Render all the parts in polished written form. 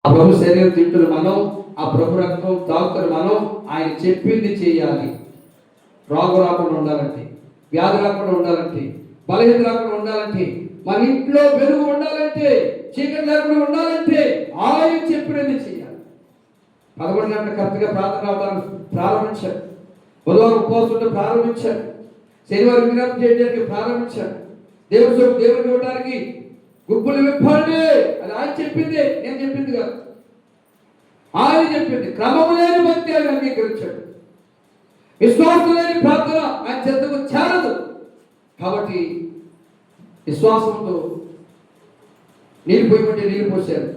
ఆ ప్రభు శరీరం తింటున్న మనం, ఆ ప్రభు రక్తం తాగుతున్న మనం ఆయన చెప్పింది చేయాలి. రోగం రాకుండా ఉండాలంటే, వ్యాధి రాకుండా ఉండాలంటే, బలహీన రాకుండా ఉండాలంటే, మన ఇంట్లో వెలుగు ఉండాలంటే, చీకటి లేకుండా ఉండాలంటే ఆయన చెప్పినది చేయాలి. 11 గంటల కరెక్ట్గా ప్రార్థన అవడానికి ప్రారంభించాడు. బుధవారం ఉపవాసం ప్రారంభించాడు. శనివారం విజ్ఞాపన చేయడానికి ప్రారంభించాడు. దేవుడికి ఇవ్వడానికి గుప్పులు విప్పండి అది ఆయన చెప్పింది, నేను చెప్పింది కాదు. ఆయన చెప్పింది. క్రమము లేని భక్తి ఆయన అంగీకరించాడు. విశ్వాసం లేని ప్రార్థన ఆయన చెత్తకు చేరదు. కాబట్టి విశ్వాసంతో నీళ్ళు పోయమంటే నీళ్ళు పోశాడు.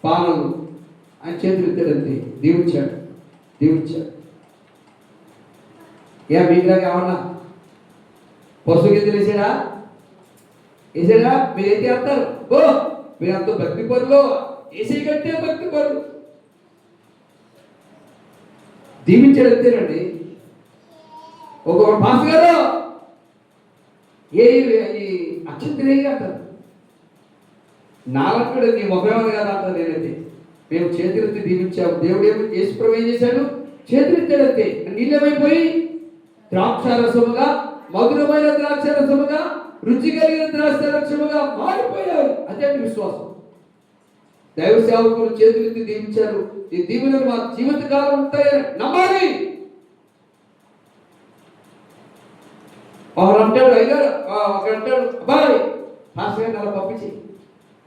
పాలలు ఆయన చేతులు ఎత్తాడంతే, దీవించాడు. మీకులాగా ఏమన్నా పశువు గిద్దలు వేసాడా? మీరైతే అంటారు ఓ మీరంత భక్తి పనులు వేసే కట్టే భక్తి పనులు. దీవించాడు అంతేనండి. ఒక మాస్ గారు ఈ అక్షంతరే అంటారు. నాలంటాడు నీ మొబైల్ కాదు అంటారు. నేనైతే మేము చేతులెత్తి దీవించాము. దేవుడు యేసుప్రభు ఏం చేశాడు? చేతులెత్తాడంతే. నీళ్ళమైపోయి ద్రాక్షారసముగా, మధురమైన ద్రాక్షారసముగా, రుచి కలిగిన ద్రాక్షారసముగా మారిపోయారు. అదే విశ్వాసం. దైవ సేవకులు చేతులెత్తి దీవించారు. ఈ దీవెనలు మా జీవితకాలం ఉంటాయని నమ్మాలి. ఒకడు అంటాడు అయ్యారు, ఒకడు అంటాడు అబ్బాయి పాస్ గారిని అలా పంపించి